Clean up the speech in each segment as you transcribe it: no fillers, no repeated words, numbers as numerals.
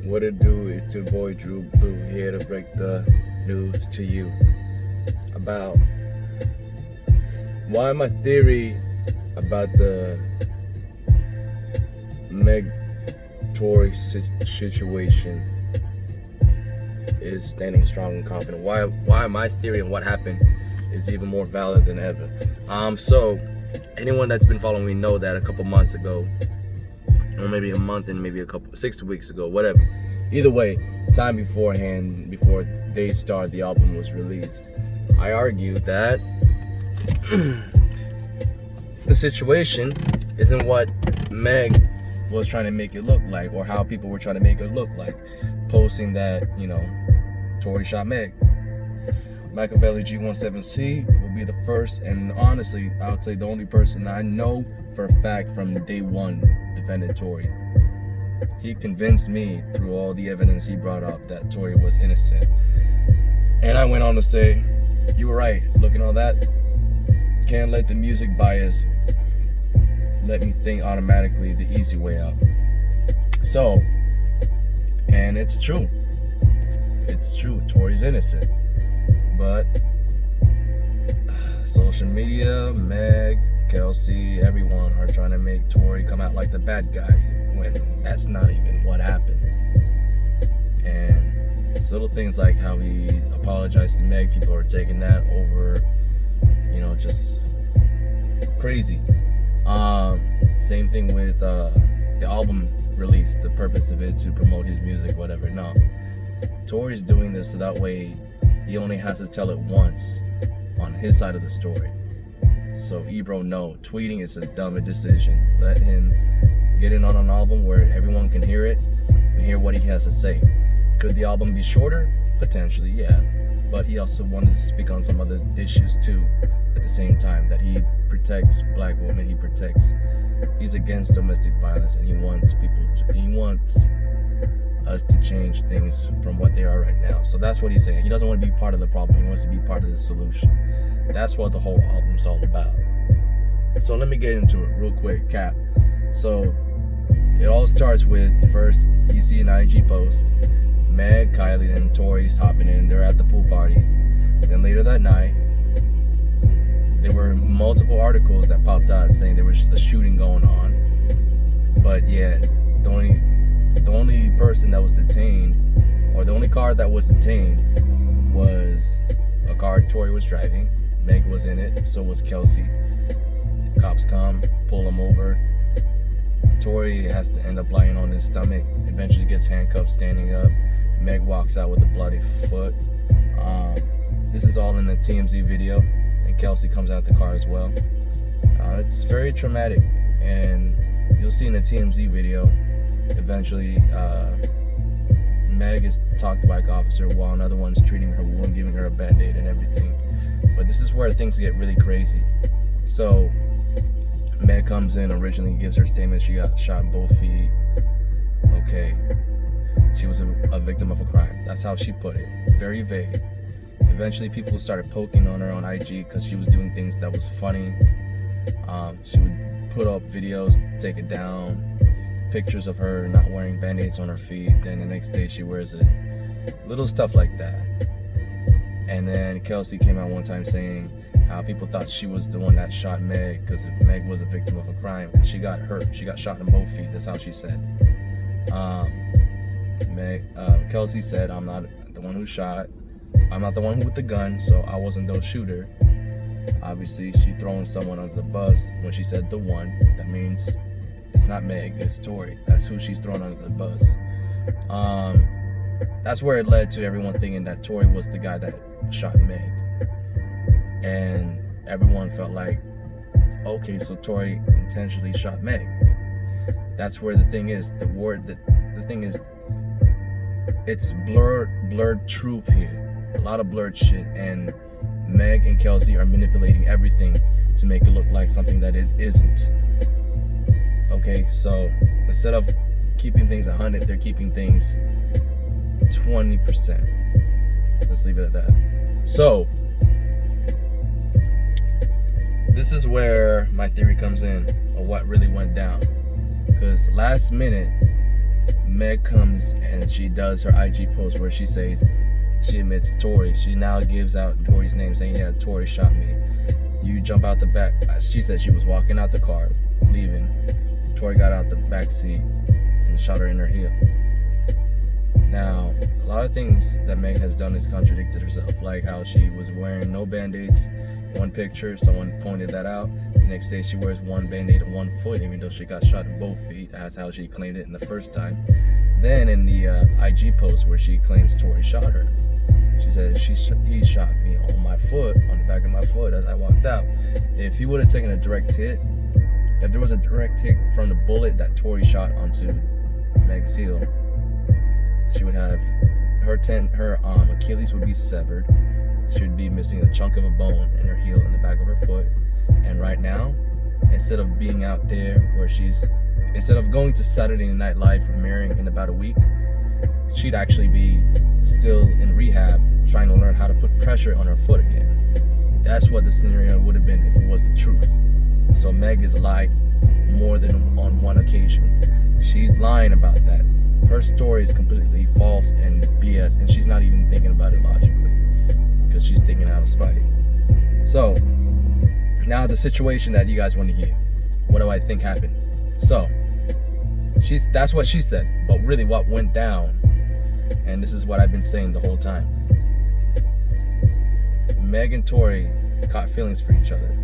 What it do? It's your boy Drew Blue here to break the news to you about why my theory about the Meg Tory situation is standing strong and confident. Why my theory and what happened is even more valid than ever. So anyone that's been following me know that a couple months ago, or maybe a month and maybe 6 weeks ago, whatever. Either way, time beforehand, before Daystar, the album was released, I argued that the situation isn't what Meg was trying to make it look like, or how people were trying to make it look like, posting that, Tory shot Meg. Machiavelli G17C will be the first, and honestly, I would say the only person I know for a fact from day one defended Tory. He convinced me through all the evidence he brought up that Tory was innocent. And I went on to say, you were right, look at all that. Can't let the music bias let me think automatically the easy way out. So, and it's true. It's true, Tory's innocent. But social media, Meg, Kelsey, everyone are trying to make Tory come out like the bad guy when that's not even what happened. And it's little things like how he apologized to Meg, people are taking that over, just crazy. Same thing with the album release, the purpose of it to promote his music, whatever. No, Tory's doing this so that way he only has to tell it once on his side of the story. So Ebro, no, tweeting is a dumb decision. Let him get in on an album where everyone can hear it and hear what he has to say. Could the album be shorter? Potentially, yeah. But he also wanted to speak on some other issues too at the same time, that he protects black women, he's against domestic violence, and he wants us to change things from what they are right now. So that's what he's saying. He doesn't want to be part of the problem, he wants to be part of the solution. That's what the whole album's all about. So let me get into it real quick, cap. So it all starts with, first you see an IG post, Meg, Kylie, and Tory's hopping in, they're at the pool party. Then later that night, there were multiple articles that popped out saying there was a shooting going on. But yeah, the only person that was detained, or the only car that was detained, was a car Tory was driving. Meg was in it, so was Kelsey. Cops come, pull him over. Tory has to end up lying on his stomach, eventually gets handcuffed standing up. Meg walks out with a bloody foot. This is all in the TMZ video, and Kelsey comes out the car as well. It's very traumatic, and you'll see in the TMZ video, eventually Meg is talked by an officer while another one's treating her wound, giving her a band-aid and everything. But this is where things get really crazy. So Meg comes in, originally gives her statement, she got shot in both feet. Okay, she was a victim of a crime. That's how she put it, very vague. Eventually people started poking on her on IG because she was doing things that was funny. She would put up videos, take it down, pictures of her not wearing band-aids on her feet. Then the next day she wears it. Little stuff like that. And then Kelsey came out one time saying how people thought she was the one that shot Meg because Meg was a victim of a crime. She got hurt. She got shot in both feet. That's how she said. Kelsey said, I'm not the one who shot. I'm not the one with the gun, so I wasn't the shooter. Obviously, she throwing someone under the bus when she said the one. That means it's not Meg, it's Tory. That's who she's throwing under the bus. That's where it led to everyone thinking that Tory was the guy that shot Meg. And everyone felt like, okay, so Tory intentionally shot Meg. That's where the thing is. The thing is, it's blurred truth here. A lot of blurred shit, and Meg and Kelsey are manipulating everything to make it look like something that it isn't. Okay, so instead of keeping things 100, they're keeping things 20%. Let's leave it at that. So this is where my theory comes in of what really went down, because last minute Meg comes and she does her IG post where she says, she admits Tori. She now gives out Tori's name, saying, yeah, Tori shot me. You jump out the back. She said she was walking out the car, leaving. Tori got out the back seat and shot her in her heel. Now, a lot of things that Meg has done is contradicted herself, like how she was wearing no band-aids. One picture, someone pointed that out. The next day, she wears one band-aid on one foot, even though she got shot in both feet. That's how she claimed it in the first time. Then in the IG post where she claims Tori shot her, she says he shot me on my foot, on the back of my foot as I walked out. If he would have taken a direct hit, if there was a direct hit from the bullet that Tori shot onto Meg's heel, she would have her Achilles would be severed. She would be missing a chunk of a bone in her heel in the back of her foot. And right now, instead of being out there where instead of going to Saturday Night Live premiering in about a week, she'd actually be still in rehab trying to learn how to put pressure on her foot again. That's what the scenario would have been if it was the truth. So Meg is lied more than on one occasion. She's lying about that. Her story is completely false and BS, and she's not even thinking about it logically because she's thinking out of spite. So now the situation that you guys want to hear. What do I think happened? So that's what she said, but really what went down, and this is what I've been saying the whole time. Meg and Tori caught feelings for each other.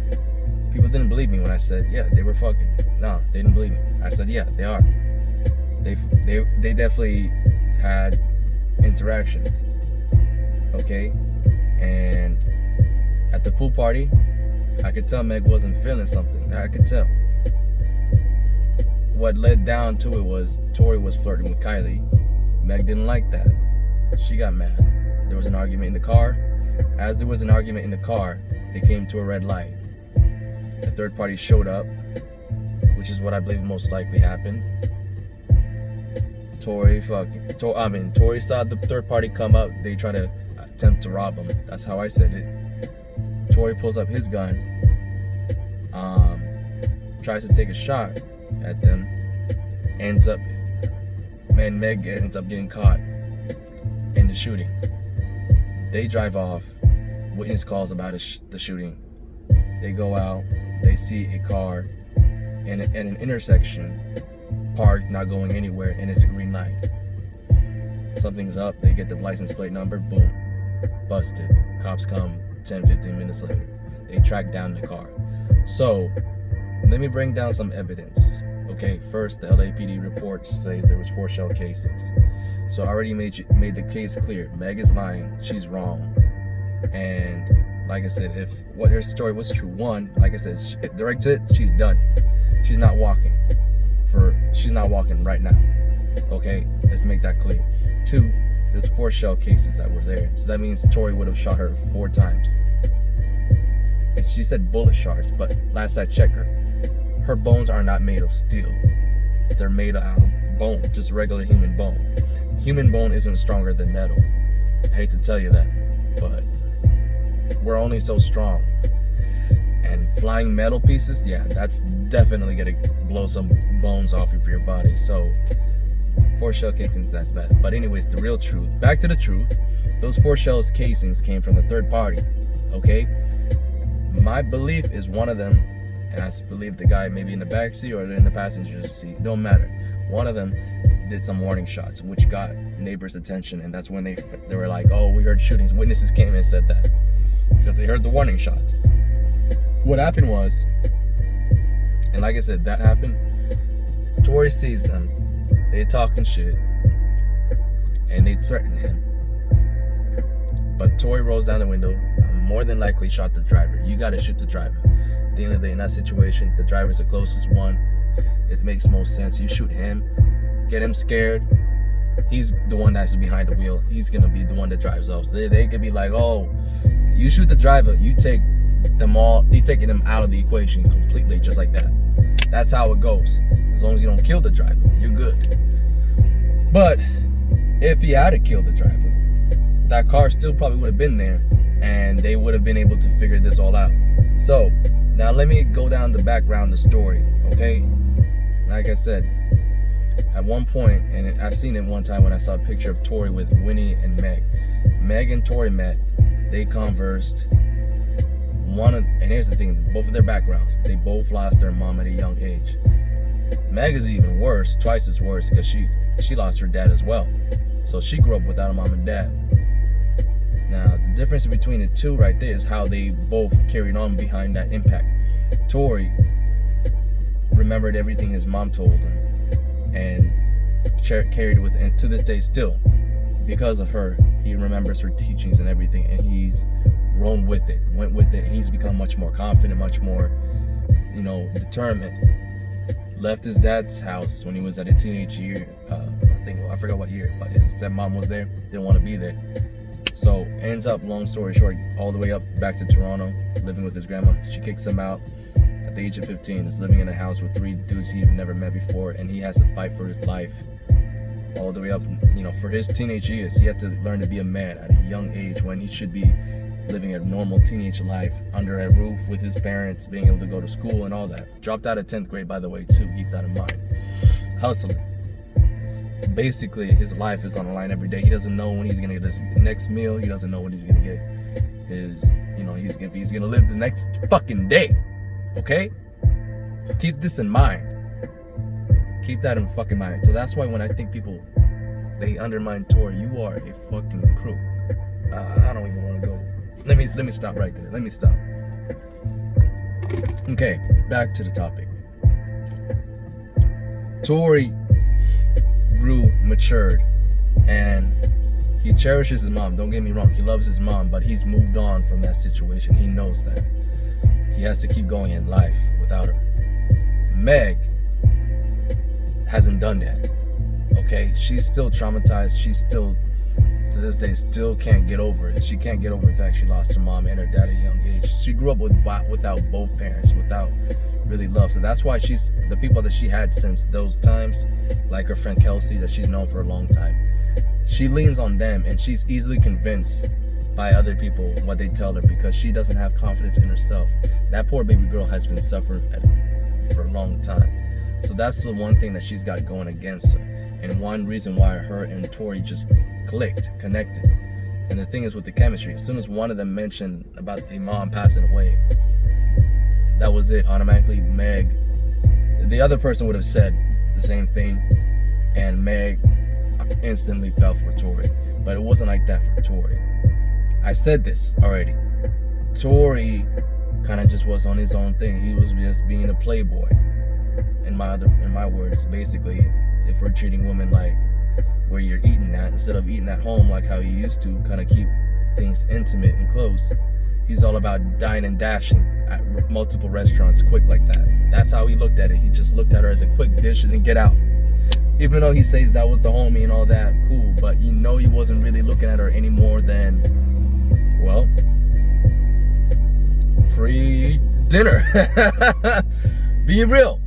People didn't believe me when I said, yeah, they were fucking. No, they didn't believe me. I said, yeah, they are. They definitely had interactions. Okay? And at the pool party, I could tell Meg wasn't feeling something. I could tell. What led down to it was Tori was flirting with Kylie. Meg didn't like that. She got mad. There was an argument in the car. As there was an argument in the car, they came to a red light. The third party showed up, which is what I believe most likely happened. Tori saw the third party come up. They try to attempt to rob him. That's how I said it. Tori pulls up his gun, tries to take a shot at them, Meg ends up getting caught in the shooting. They drive off. Witness calls about the shooting. They go out. They see a car at an intersection, parked, not going anywhere, and it's a green light. Something's up. They get the license plate number. Boom. Busted. Cops come 10-15 minutes later. They track down the car. So let me bring down some evidence. Okay, first, the LAPD report says there was 4 shell casings. So I already made the case clear. Meg is lying. She's wrong. And like I said, if what her story was true, one, like I said, direct hit, she's done. She's not walking right now. Okay, let's make that clear. 2, there's 4 shell cases that were there. So that means Tori would have shot her 4 times. And she said bullet shards, but last I checked her bones are not made of steel. They're made out of bone, just regular human bone. Human bone isn't stronger than metal. I hate to tell you that, but we're only so strong. And flying metal pieces, yeah, that's definitely gonna blow some bones off of your body. So 4 shell casings, that's bad. But anyways, the real truth, back to the truth, those 4 shell casings came from the third party. Okay, my belief is one of them, and I believe the guy maybe in the back seat or in the passenger seat, don't matter, one of them did some warning shots, which got neighbors' attention, and that's when they were like, oh, we heard shootings. Witnesses came and said that because they heard the warning shots. What happened was, and like I said, that happened, Tori sees them, they talking shit, and they threaten him. But Tori rolls down the window, more than likely shot the driver. You gotta shoot the driver. At the end of the day, in that situation, the driver's the closest one. It makes most sense. You shoot him, get him scared. He's the one that's behind the wheel. He's gonna be the one that drives off. So they could be like, oh, you shoot the driver, you take them all, you taking them out of the equation completely, just like that. That's how it goes. As long as you don't kill the driver, you're good. But if he had to kill the driver, that car still probably would have been there, and they would have been able to figure this all out. So now let me go down the background of the story, okay? Like I said, At one point, and I've seen it one time when I saw a picture of Tori with Winnie and Meg. Meg and Tori met, they conversed. And here's the thing, both of their backgrounds, they both lost their mom at a young age. Meg is even worse, twice as worse, because she lost her dad as well. So she grew up without a mom and dad. Now, the difference between the two right there is how they both carried on behind that impact. Tori remembered everything his mom told him and carried with, and to this day still, because of her, he remembers her teachings and everything, and he's grown with it, went with it. He's become much more confident, much more, determined. Left his dad's house when he was at a teenage year. I forgot what year, but his stepmom was there, didn't want to be there. So ends up, long story short, all the way up back to Toronto, living with his grandma. She kicks him out at the age of 15. Is living in a house with 3 dudes he'd never met before, and he has to fight for his life all the way up. For his teenage years, he had to learn to be a man at a young age when he should be living a normal teenage life under a roof with his parents, being able to go to school and all that. Dropped out of 10th grade, by the way, too. Keep that in mind. Hustling. Basically, his life is on the line every day. He doesn't know when he's gonna get his next meal. He doesn't know when he's gonna get his, he's gonna live the next fucking day. Okay? Keep this in mind. Keep that in fucking mind. So that's why when I think people, they undermine Tori, you are a fucking crook. I don't even want to go. Let me stop right there. Let me stop. Okay, back to the topic. Tori grew, matured, and he cherishes his mom. Don't get me wrong, he loves his mom, but he's moved on from that situation. He knows that. He has to keep going in life without her. Meg hasn't done that. Okay? She's still traumatized. She's still, to this day, still can't get over it. She can't get over the fact she lost her mom and her dad at a young age. She grew up without both parents, without really love. So that's why she's, the people that she had since those times, like her friend Kelsey, that she's known for a long time, she leans on them, and she's easily convinced by other people what they tell her, because she doesn't have confidence in herself. That poor baby girl has been suffering for a long time. So that's the one thing that she's got going against her, and one reason why her and Tori just connected. And the thing is with the chemistry, as soon as one of them mentioned about the mom passing away, that was it. Automatically, Meg, the other person would have said the same thing, and Meg instantly fell for Tori. But it wasn't like that for Tori. I said this already. Tori kind of just was on his own thing. He was just being a playboy. In my words, basically, if we're treating women like where you're eating at, instead of eating at home like how you used to, kind of keep things intimate and close, he's all about dine and dashing at multiple restaurants quick like that. That's how he looked at it. He just looked at her as a quick dish and then get out. Even though he says that was the homie and all that, cool, but he wasn't really looking at her any more than, well, free dinner. Be real.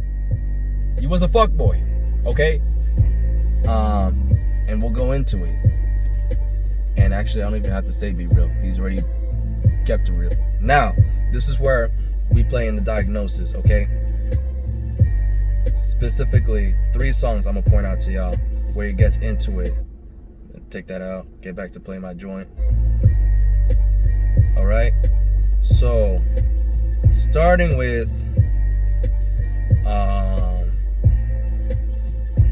He was a fuckboy, okay? And we'll go into it. And actually, I don't even have to say be real. He's already kept it real. Now, this is where we play in the diagnosis, okay? Specifically, 3 songs I'm gonna point out to y'all where he gets into it. Take that out. Get back to playing my joint. All right. So, starting with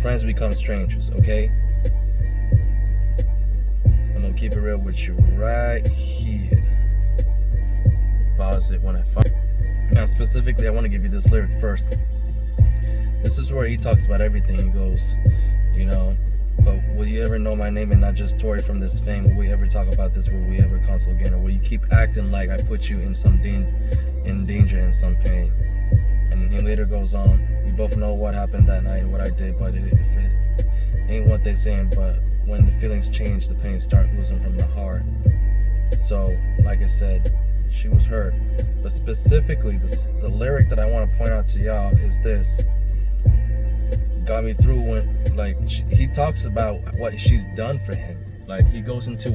friends become strangers, okay? I'm gonna keep it real with you right here. Pause it when I find. Now, specifically, I want to give you this lyric first. This is where he talks about everything. He goes, but will you ever know my name and not just Tori from this fame? Will we ever talk about this? Will we ever console again? Or will you keep acting like I put you in some danger and some pain? And he later goes on, we both know what happened that night and what I did, but if it ain't what they saying, but when the feelings change, the pain start losing from the heart. So, like I said, she was hurt. But specifically, the lyric that I want to point out to y'all is this. Got me through when, like, he talks about what she's done for him. Like, he goes into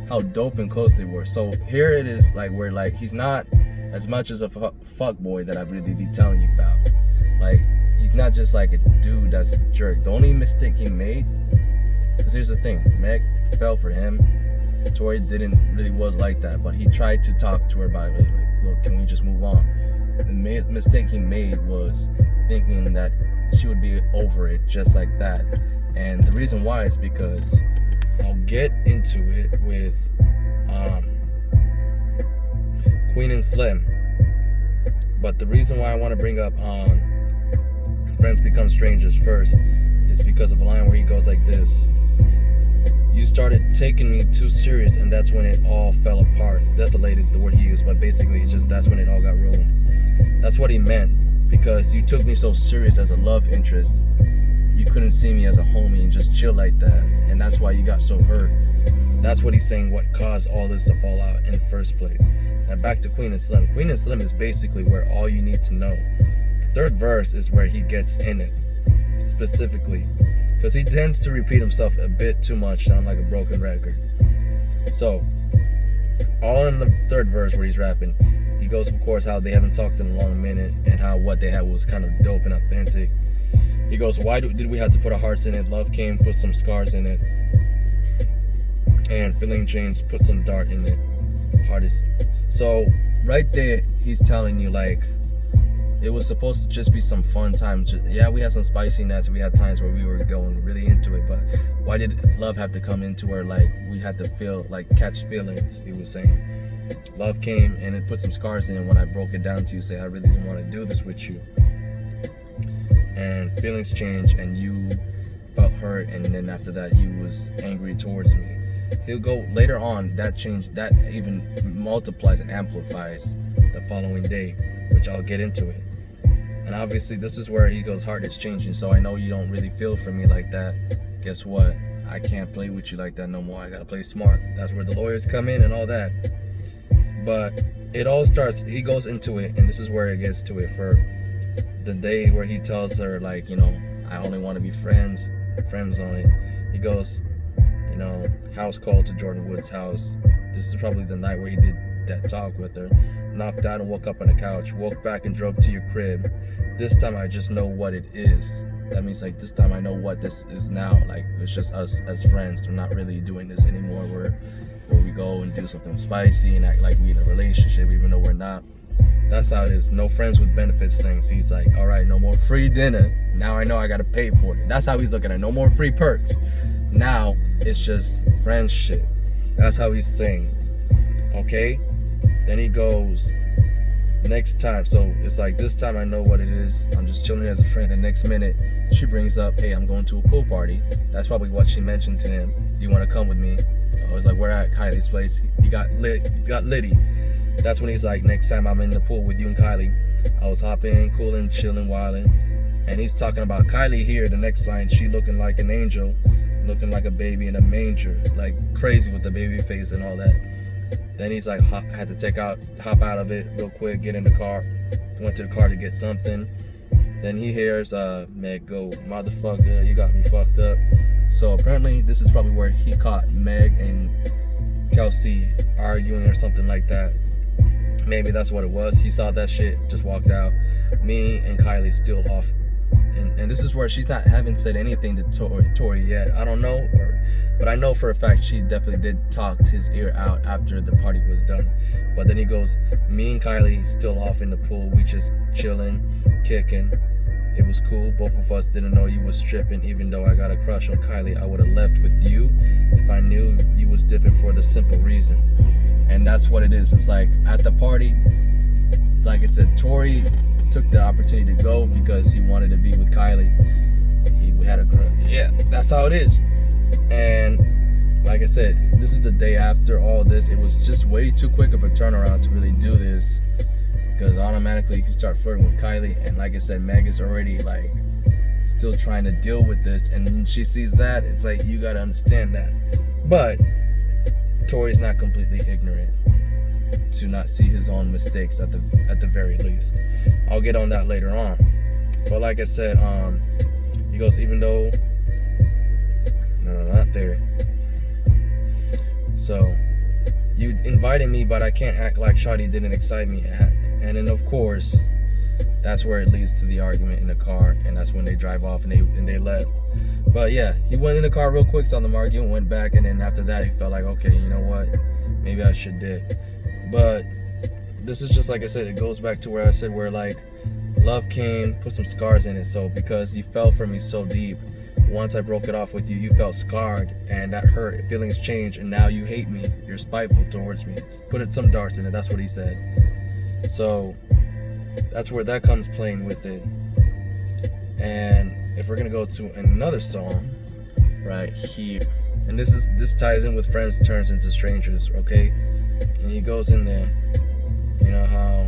how dope and close they were. So here it is, like, where, like, he's not as much as a fuck boy that I've really be telling you about. Like, he's not just like a dude that's a jerk. The only mistake he made, because here's the thing, Meg fell for him. Tori didn't really was like that, but he tried to talk to her about it, like, look, can we just move on? The mistake he made was thinking that she would be over it just like that. And the reason why is because I'll get into it with Queen and Slim. But the reason why I want to bring up Friends Become Strangers first is because of a line where he goes like this: you started taking me too serious, and that's when it all fell apart. Desolated is the word he used, but basically it's just that's when it all got ruined. That's what he meant, because you took me so serious as a love interest, you couldn't see me as a homie and just chill like that, and that's why you got so hurt. That's what he's saying, what caused all this to fall out in the first place. Now back to Queen and Slim. Queen and Slim is basically where all you need to know. The third verse is where he gets in it, specifically, because he tends to repeat himself a bit too much, sound like a broken record. So, all in the third verse where he's rapping, he goes, of course, how they haven't talked in a long minute, and how what they had was kind of dope and authentic. He goes, why did we have to put our hearts in it? Love came, put some scars in it, and feeling chains, put some dart in it. Hardest. So, right there, he's telling you, like, it was supposed to just be some fun time. Yeah, we had some spicy nights. We had times where we were going really into it. But why did love have to come into where, like, we had to feel, like, catch feelings, he was saying. Love came and it put some scars in when I broke it down to you, say I really didn't want to do this with you. And feelings changed and you felt hurt, and then after that you was angry towards me. He'll go later on, that change, that even multiplies and amplifies the following day, which I'll get into it. And obviously this is where he goes, heart is changing, so I know you don't really feel for me like that. Guess what? I can't play with you like that no more. I gotta play smart. That's where the lawyers come in and all that. But it all starts, he goes into it, and this is where it gets to it, for the day where he tells her, like, you know, I only want to be friends only. He goes, you know, house call to Jordan Wood's house. This is probably the night where he did that talk with her. Knocked out and woke up on the couch. Woke back and drove to your crib. This time I just know what it is. That means, like, this time I know what this is now. Like, it's just us as friends. We're not really doing this anymore. Where we go and do something spicy and act like we in a relationship even though we're not. That's how it is. No friends with benefits things. He's like, all right, no more free dinner. Now I know I gotta pay for it. That's how he's looking at it. No more free perks. Now it's just friendship. That's how he's saying. Okay? Then he goes, next time. So it's like, this time I know what it is. I'm just chilling as a friend. The next minute, she brings up, hey, I'm going to a pool party. That's probably what she mentioned to him. Do you want to come with me? I was like, we're at Kylie's place. He got litty. That's when he's like, next time I'm in the pool with you and Kylie. I was hopping, cooling, chilling, wilding. And he's talking about Kylie here. The next line, she looking like an angel, looking like a baby in a manger, like crazy with the baby face and all that. Then he's like, I had to hop out of it real quick, get in the car. Went to the car to get something. Then he hears Meg go, motherfucker, you got me fucked up. So apparently this is probably where he caught Meg and Kelsey arguing or something like that. Maybe that's what it was. He saw that shit, just walked out. Me and Kylie still off. And this is where haven't said anything to Tori yet. I don't know, but I know for a fact she definitely did talk his ear out after the party was done. But then he goes, me and Kylie still off in the pool. We just chilling, kicking. It was cool. Both of us didn't know you was tripping. Even though I got a crush on Kylie, I would have left with you if I knew you was dipping for the simple reason. And that's what it is. It's like at the party, like I said, Tori took the opportunity to go because he wanted to be with Kylie. He had a crush. Yeah, that's how it is. And like I said, this is the day after all this. It was just way too quick of a turnaround to really do this, because automatically you start flirting with Kylie, and like I said, Meg is already like still trying to deal with this, and when she sees that, it's like, you gotta understand that. But Tori's not completely ignorant to not see his own mistakes at the very least. I'll get on that later on. But like I said, he goes, even though no, not there. So you invited me, but I can't act like Shawty didn't excite me. And then of course, That's where it leads to the argument in the car, and that's when they drive off and they left. But yeah, he went in the car real quick, saw them arguing, went back, and then after that he felt like, okay, you know what, maybe I should did. But this is just like I said, it goes back to where I said where like love came, put some scars in it. So because you fell for me so deep, once I broke it off with you, you felt scarred, and that hurt. Feelings changed, and now you hate me. You're spiteful towards me. Put some darts in it. That's what he said. So that's where that comes playing with it. And if we're gonna go to another song right here, and this ties in with friends turns into strangers, okay? And he goes in there, you know how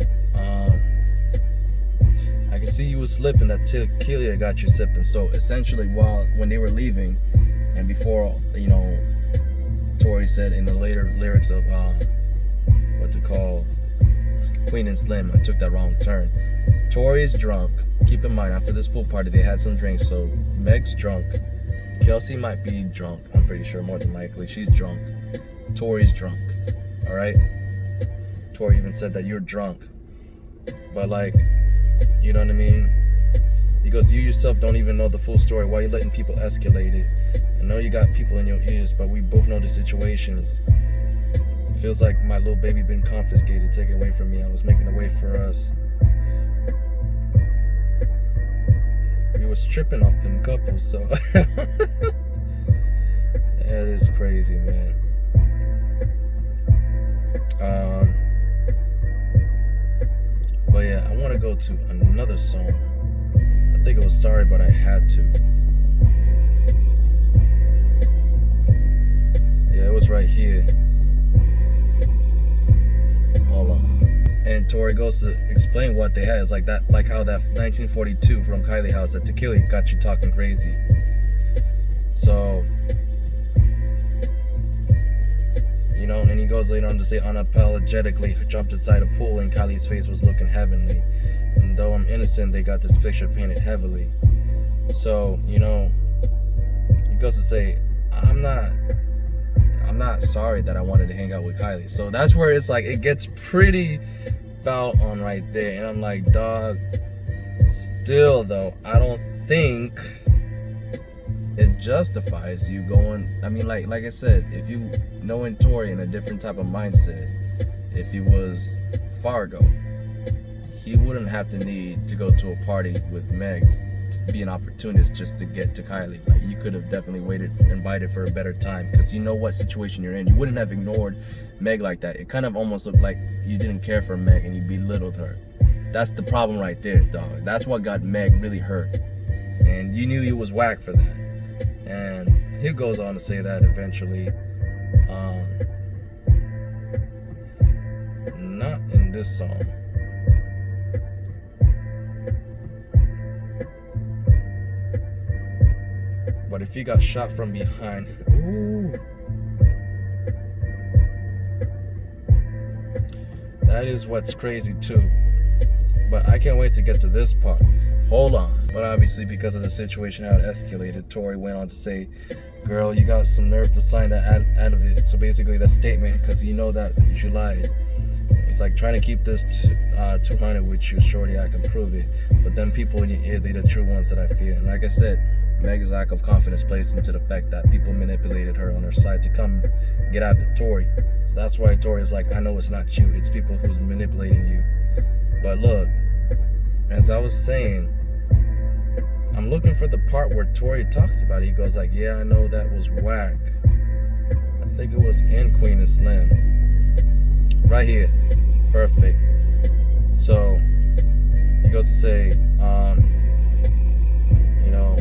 I can see you was slipping, that tequila got you sipping. So essentially, when they were leaving, and before, you know, Tory said in the later lyrics of what's it called, Queen and Slim, I took that wrong turn. Tory's drunk. Keep in mind, after this pool party, they had some drinks. So Meg's drunk. Kelsey might be drunk. I'm pretty sure, more than likely, she's drunk. Tory's drunk. All right. Tory even said that you're drunk. But like, you know what I mean? He goes, you yourself don't even know the full story. Why are you letting people escalate it? I know you got people in your ears, but we both know the situations. It feels like my little baby been confiscated, taken away from me. I was making a way for us. We was tripping off them couples, so that is crazy, man. But yeah, I want to go to another song. I think it was Sorry But I Had To. Yeah, it was right here. Hold on. And Tory goes to explain what they had. It's like that, like how that 1942 from Kylie House, that tequila got you talking crazy. So, you know, and he goes later on to say, unapologetically jumped inside a pool and Kylie's face was looking heavenly. And though I'm innocent, they got this picture painted heavily. So, you know, he goes to say, I'm not sorry that I wanted to hang out with Kylie. So that's where it's like, it gets pretty foul on right there. And I'm like, dog, still though, I don't think it justifies you going. I mean, like I said, if you knowing Tory in a different type of mindset, if he was Fargo, he wouldn't have to need to go to a party with Meg to be an opportunist just to get to Kylie. Like, you could have definitely invited for a better time, because you know what situation you're in. You wouldn't have ignored Meg like that. It kind of almost looked like you didn't care for Meg and you belittled her. That's the problem right there, dog. That's what got Meg really hurt, and you knew you was whack for that. And he goes on to say that eventually, not in this song. But if he got shot from behind, ooh, that is what's crazy too. But I can't wait to get to this part. Hold on. But obviously, because of the situation, how it escalated, Tory went on to say, girl, you got some nerve to sign that out of it. So basically that statement, because you know that you lied. He's like, trying to keep this 200 with you, shorty, I can prove it. But then people in your ear, they're the true ones that I fear. And like I said, Meg's lack of confidence plays into the fact that people manipulated her on her side to come get after Tory. So that's why Tory is like, I know it's not you, it's people who's manipulating you. But look, as I was saying, I'm looking for the part where Tory talks about it. He goes like, yeah, I know that was whack. I think it was in Queen and Slim. Right here. Perfect. So, he goes to say, you know,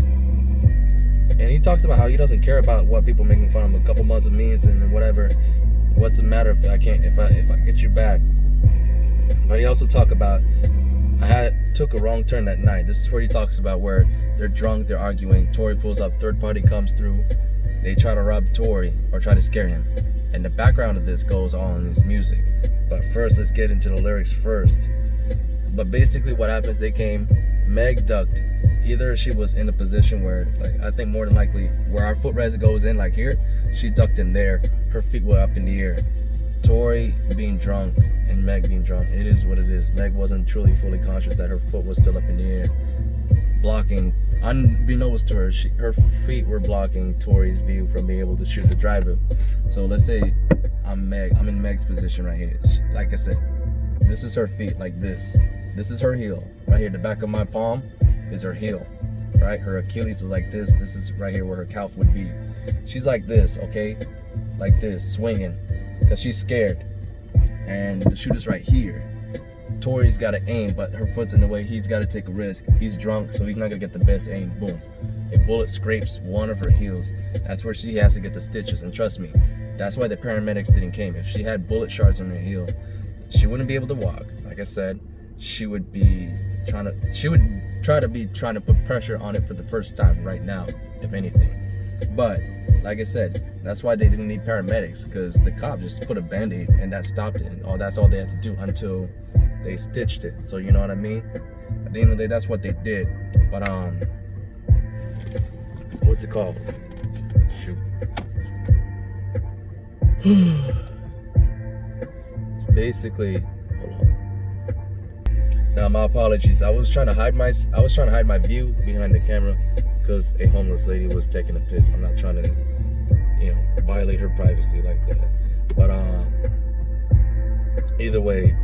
and he talks about how he doesn't care about what people making fun of him. A couple months of memes and whatever. What's the matter if I get you back? But he also talk about, took a wrong turn that night. This is where he talks about where they're drunk, they're arguing. Tory pulls up, third party comes through. They try to rob Tory or try to scare him. And the background of this goes on in his music. But first, let's get into the lyrics first. But basically what happens, they came, Meg ducked. Either she was in a position where, like, I think more than likely where our footrest goes in, like here, she ducked in there. Her feet were up in the air. Tori being drunk and Meg being drunk, it is what it is. Meg wasn't truly fully conscious that her foot was still up in the air, blocking, unbeknownst to her, her feet were blocking Tori's view from being able to shoot the driver. So let's say I'm in Meg's position right here. Like I said, this is her feet, like this. This is her heel. Right here, the back of my palm is her heel. Right? Her Achilles is like this. This is right here where her calf would be. She's like this, okay? Like this, swinging, because she's scared. And the shooter's right here. Tori's got to aim, but her foot's in the way. He's got to take a risk. He's drunk, so he's not going to get the best aim. Boom. A bullet scrapes one of her heels. That's where she has to get the stitches. And trust me, that's why the paramedics didn't come. If she had bullet shards in her heel, she wouldn't be able to walk. Like I said, she would try to put pressure on it for the first time right now, if anything. But like I said, that's why they didn't need paramedics, because the cop just put a band-aid and that stopped it. And that's all they had to do until they stitched it. So you know what I mean? At the end of the day, that's what they did. But what's it called? Shoot. Basically, hold on. Now my apologies. I was trying to hide my view behind the camera because a homeless lady was taking a piss. I'm not trying to, violate her privacy like that. But either way,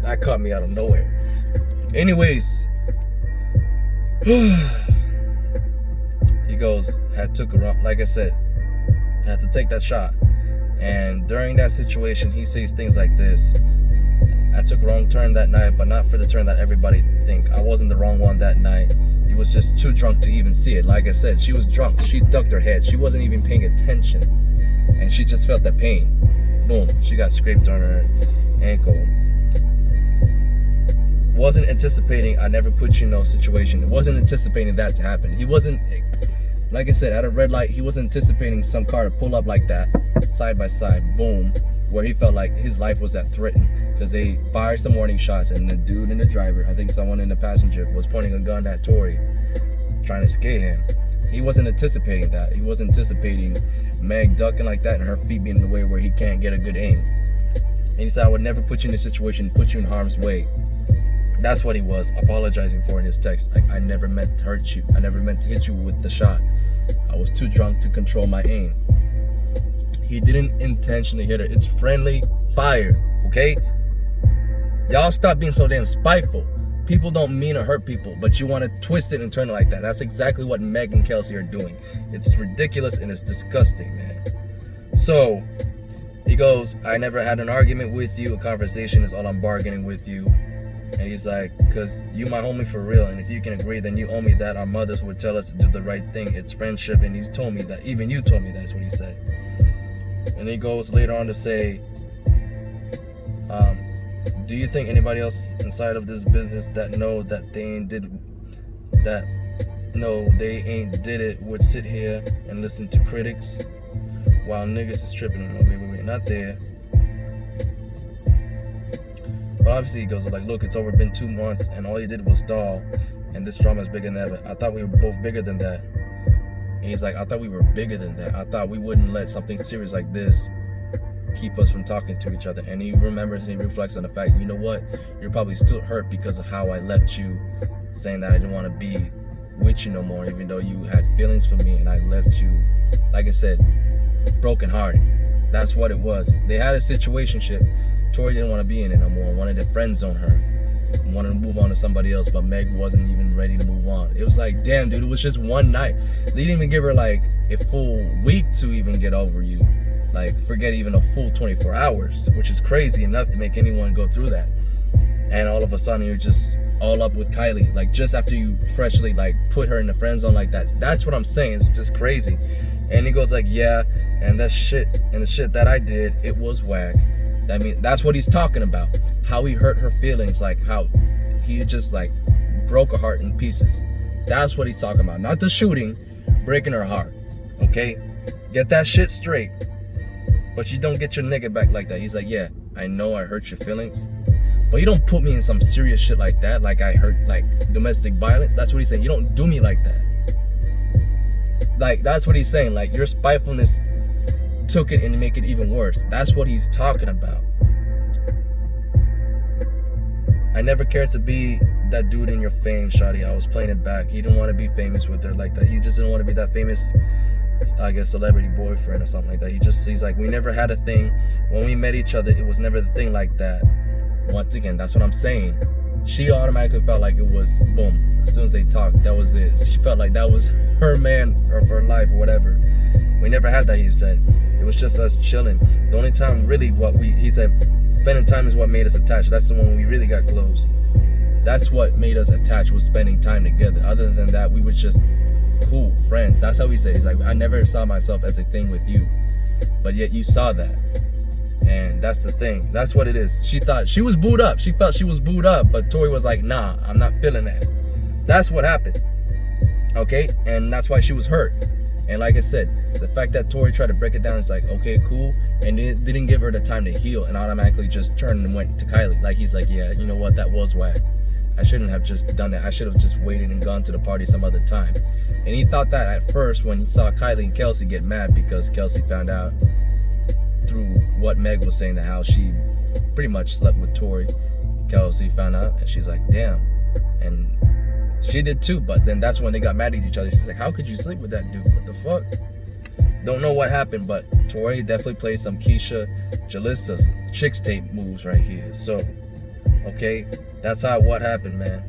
that caught me out of nowhere. Anyways, he goes, like I said, had to take that shot. And during that situation, he says things like this: I took a wrong turn that night, but not for the turn that everybody think. I wasn't the wrong one that night. He was just too drunk to even see it. Like I said, she was drunk. She ducked her head. She wasn't even paying attention. And she just felt the pain. Boom. She got scraped on her ankle. Wasn't anticipating, I never put you in no situation. Wasn't anticipating that to happen. He wasn't, like I said, at a red light, he wasn't anticipating some car to pull up like that, side by side, boom, where he felt like his life was at threatened, because they fired some warning shots, and the dude and the driver, I think someone in the passenger, was pointing a gun at Tori, trying to scare him. He wasn't anticipating that. He wasn't anticipating Meg ducking like that and her feet being in the way where he can't get a good aim. And he said, I would never put you in this situation, put you in harm's way. That's what he was apologizing for in his text. Like, I never meant to hurt you. I never meant to hit you with the shot. I was too drunk to control my aim. He didn't intentionally hit her. It's friendly fire, okay? Y'all stop being so damn spiteful. People don't mean to hurt people, but you want to twist it and turn it like that. That's exactly what Meg and Kelsey are doing. It's ridiculous and it's disgusting, man. So, he goes, I never had an argument with you. A conversation is all I'm bargaining with you. And he's like, because you my homie for real, and if you can agree, then you owe me that. Our mothers would tell us to do the right thing. It's friendship, and he told me that. Even you told me that, is what he said. And he goes later on to say, do you think anybody else inside of this business that know that they ain't did it would sit here and listen to critics while niggas is tripping? Wait, not there. But obviously he goes like, look, it's been 2 months and all you did was stall, and this drama is bigger than ever. I thought we were both bigger than that. And he's like, I thought we were bigger than that. I thought we wouldn't let something serious like this keep us from talking to each other. And he remembers and he reflects on the fact, you know what, you're probably still hurt because of how I left you, saying that I didn't want to be with you no more, even though you had feelings for me and I left you, like I said, broken hearted. That's what it was. They had a situationship. Tori didn't want to be in it no more, wanted to friend zone her, wanted to move on to somebody else, but Meg wasn't even ready to move on. It was like, damn, dude, it was just one night. They didn't even give her like a full week to even get over you. Like, forget even a full 24 hours, which is crazy enough to make anyone go through that. And all of a sudden you're just all up with Kylie, like just after you freshly like put her in the friend zone like that. That's what I'm saying. It's just crazy. And he goes like, yeah, and that shit and the shit that I did, it was whack. I mean, that's what he's talking about. How he hurt her feelings, like how he just like broke her heart in pieces. That's what he's talking about. Not the shooting, breaking her heart. Okay? Get that shit straight. But you don't get your nigga back like that. He's like, yeah, I know I hurt your feelings, but you don't put me in some serious shit like that, like I hurt like domestic violence. That's what he's saying. You don't do me like that. Like, that's what he's saying. Like, your spitefulness took it and make it even worse. That's what he's talking about. I never cared to be that dude in your fame, shawty. I was playing it back. He didn't want to be famous with her like that. He just didn't want to be that famous, I guess, celebrity boyfriend or something like that. He's like, we never had a thing. When we met each other, it was never the thing like that. Once again, that's what I'm saying. She automatically felt like it was, boom, as soon as they talked, that was it. She felt like that was her man or for her life or whatever. We never had that, he said. It was just us chilling. The only time really he said, spending time is what made us attached. That's the one we really got close. That's what made us attached, was spending time together. Other than that, we were just cool friends. That's how he said. He's like, I never saw myself as a thing with you, but yet you saw that. And that's the thing. That's what it is. She thought she was booed up. She felt she was booed up, but Tori was like, nah, I'm not feeling that. That's what happened. Okay? And that's why she was hurt. And like I said, the fact that Tori tried to break it down is like, okay, cool. And it didn't give her the time to heal and automatically just turned and went to Kylie. Like, he's like, yeah, you know what? That was whack. I shouldn't have just done it. I should have just waited and gone to the party some other time. And he thought that at first when he saw Kylie and Kelsey get mad because Kelsey found out through what Meg was saying, that how she pretty much slept with Tori. Kelsey found out and she's like, damn. And she did too, but then that's when they got mad at each other. She's like, how could you sleep with that dude? What the fuck? Don't know what happened, but Tori definitely played some Keisha, Jalissa, chicks tape moves right here. So, okay, that's how what happened, man.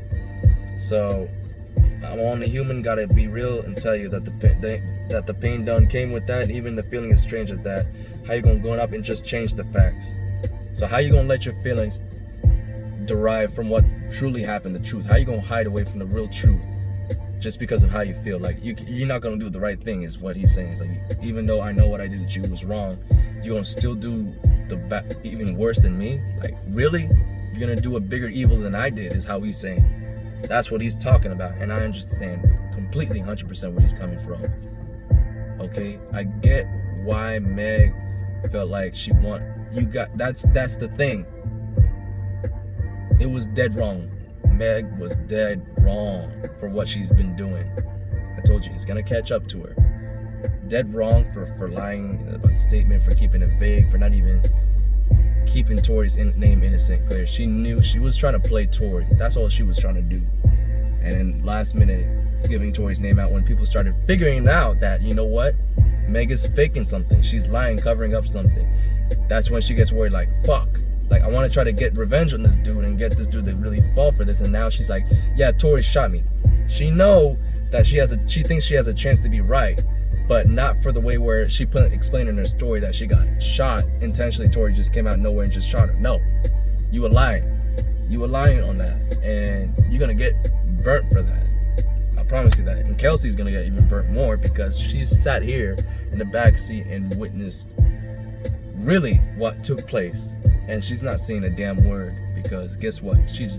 So, I'm on the human, gotta be real and tell you that the pain done came with that. Even the feeling is strange at that. How you gonna go up and just change the facts? So how you gonna let your feelings derive from what truly happened, the truth? How you gonna hide away from the real truth just because of how you feel? Like, you're not gonna do the right thing, is what he's saying. It's like, even though I know what I did to you was wrong, you're gonna still do even worse than me? Like, really? You're gonna do a bigger evil than I did, is how he's saying. That's what he's talking about, and I understand completely 100% where he's coming from. Okay, I get why Meg felt like that's the thing. It was dead wrong. Meg was dead wrong for what she's been doing. I told you, it's gonna catch up to her. Dead wrong for lying about the statement, for keeping it vague, for not even keeping Tori's name innocent clear. She knew she was trying to play Tori. That's all she was trying to do. And then last minute, giving Tori's name out when people started figuring out that, you know what, Meg is faking something. She's lying, covering up something. That's when she gets worried, like, fuck. Like, I want to try to get revenge on this dude and get this dude to really fall for this. And now she's like, yeah, Tori shot me. She know that she thinks she has a chance to be right, but not for the way where she explained in her story that she got shot intentionally. Tori just came out of nowhere and just shot her. No, you were lying. You were lying on that, and you're gonna get burnt for that. I promise you that. And Kelsey's gonna get even burnt more because she sat here in the back seat and witnessed really what took place, and she's not saying a damn word because guess what? She's